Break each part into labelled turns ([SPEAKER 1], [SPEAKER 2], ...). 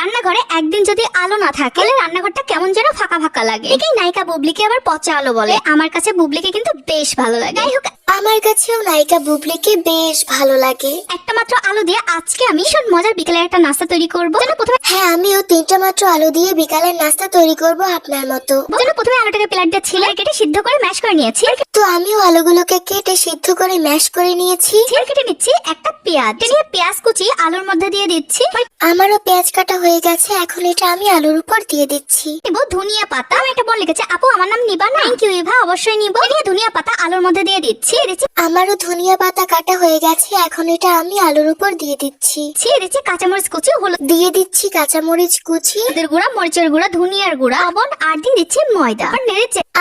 [SPEAKER 1] রান্নাঘরে একদিন যদি আলো না থাকে তাহলে রান্নাঘরটা কেমন যেন ফাঁকা ফাঁকা লাগে। এই নায়িকা বুবলিকে আবার পচা আলো বলে। আমার কাছে বুবলিকে কিন্তু বেশ ভালো লাগে। যাই হোক,
[SPEAKER 2] আমার কাছেও নায়িকা বুবলিকে বেশ ভালো লাগে।
[SPEAKER 1] একটা মাত্র আলো দিয়ে আজকে আমি ভীষণ মজার বিকেলের একটা নাস্তা তৈরি করবো। প্রথমে
[SPEAKER 2] হ্যাঁ, আমিও 3টা মাত্র আলু দিয়ে বিকালের নাস্তা তৈরি করব আপনার মতো।
[SPEAKER 1] আলুটাকে প্লেট দিয়ে ছিলে কেটে সিদ্ধ করে ম্যাশ করে নিয়েছি।
[SPEAKER 2] তো আমিও আলুগুলোকে কেটে সিদ্ধ করে ম্যাশ করে নিয়েছি।
[SPEAKER 1] কেটে নিচ্ছি একটা পেঁয়াজ, পেঁয়াজ কুচি আলুর মধ্যে দিয়ে দিচ্ছি।
[SPEAKER 2] আমারও পেঁয়াজ কাটা হয়ে গেছে, এখন এটা আমি আলুর উপর দিয়ে দিচ্ছি।
[SPEAKER 1] ধনিয়া পাতা। আমার একটা বোন লিখেছে, আপু আমার নাম নিবা না? থ্যাংক ইউ ইভা, অবশ্যই নিব। ধনিয়া পাতা আলুর মধ্যে দিয়ে দিচ্ছি।
[SPEAKER 2] আমারও ধনিয়া পাতা কাটা হয়ে গেছে, এখন এটা আমি আলুর উপর দিয়ে দিচ্ছি।
[SPEAKER 1] কাঁচামরিচ কুচি, হলুদ
[SPEAKER 2] দিয়ে দিচ্ছি কাঁচামরিচ কুচি,
[SPEAKER 1] গুঁড়া, মরিচের গুঁড়া, ধনিয়ার গুঁড়া, লবণ আর দিয়ে দিচ্ছি ময়দা।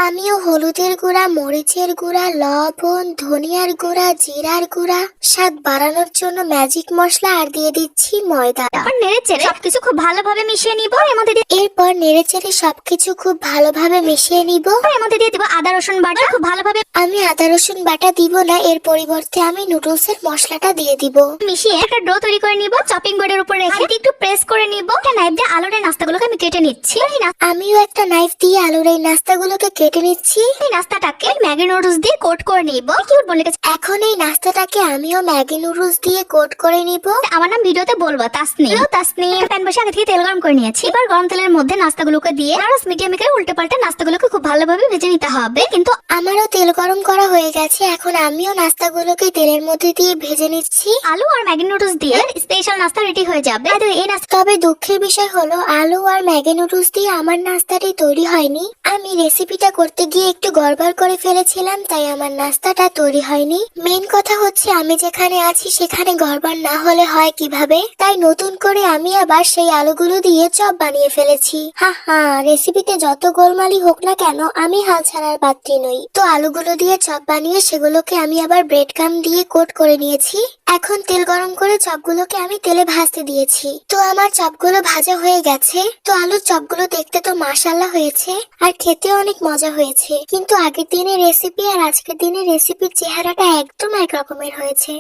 [SPEAKER 2] আমিও হলুদের গুঁড়া, মরিচের গুঁড়া, লবণ, ধনিয়ার গুঁড়া, জিরার গুঁড়া, স্বাদ বাড়ানোর জন্য ম্যাজিক মশলা আর দিয়ে দিচ্ছি ময়দা।
[SPEAKER 1] সবকিছু খুব ভালোভাবে মিশিয়ে নিব।
[SPEAKER 2] এরপর নেড়েচেড়ে সবকিছু খুব ভালোভাবে মিশিয়ে নিব।
[SPEAKER 1] এর মধ্যে দিয়ে দিব আদা রসুন বাটা। খুব ভালোভাবে
[SPEAKER 2] আমি আদা রসুন বাটা দিব না, এর পরিবর্তে আমি নুডলসের মশলাটা দিয়ে দিব।
[SPEAKER 1] মিশিয়ে একটা ডো তৈরি করে নিব। চপিং বোর্ডের উপর রেখে একটু প্রেস করে নিব। একটা নাইফ দিয়ে আলুর এই নাস্তাগুলোকে আমি কেটে নিচ্ছি।
[SPEAKER 2] আমিও একটা নাইফ দিয়ে আলুর এই নাস্তাগুলোকে কেটে নিচ্ছি।
[SPEAKER 1] এই নাস্তাটাকে ম্যাগি নুডলস দিয়ে কোট করে নিব। কিউট বলে গেছে।
[SPEAKER 2] এখন এই নাস্তাটাকে আমিও ম্যাগি নুডলস দিয়ে কোট করে নিব।
[SPEAKER 1] আমার নাম ভিডিওতে বলবো তাসনিম। প্যান বসে আগে থেকে তেল গরম করে নিয়েছি। এবার গরম তেলের মধ্যে নাস্তাগুলোকে দিয়ে মিডিয়ামে করে উল্টে পাল্টে নাস্তাগুলোকে খুব ভালোভাবে ভেজে নিতে হবে। কিন্তু
[SPEAKER 2] আমারও তেল গরম করা হয়ে গেছে, এখন আমিও নাস্তাগুলোকে তেলের মধ্যে দিয়ে ভেজে নিচ্ছি।
[SPEAKER 1] আলু আর ম্যাগি নুডলস দিয়ে স্পেশাল নাস্তা রেডি হয়ে যাবে। এই নাস্তা
[SPEAKER 2] তবে দুঃখের বিষয় হলো আলু আর ম্যাগি নুডলস দিয়ে আমার নাস্তাটি তৈরি হয়নি। আমি রেসিপিটা করতে গিয়ে একটু গড়বড় করে ফেলেছিলাম, তাই আমার নাস্তাটা তৈরি হয়নি। মেইন কথা হচ্ছে আমি যেখানে আছি সেখানে গড়বড় না হলে হয় কিভাবে, তাই নতুন করে আমি আবার সেই আলুগুলো দিয়ে চপ বানিয়ে ফেলেছি। হা, রেসিপিতে যত গোলমালি হোক না কেন আমি হাল ছাড়ার পাত্রী নই। তো আলুগুলো দিয়ে চপ বানিয়ে সেগুলোকে আমি আবার ব্রেড গাম দিয়ে কোট করে নিয়েছি। এখন তেল গরম করে চপগুলোকে আমি তেলে ভাজতে দিয়েছি। তো আমার চপগুলো ভাজা হয়ে গেছে। তো আলুর চপগুলো দেখতে তো মাশাআল্লাহ হয়েছে আর খেতেও অনেক মজা হয়েছে, কিন্তু আগের দিনের রেসিপি আর আজকের দিনের রেসিপির চেহারাটা একদম এক রকমের হয়েছে।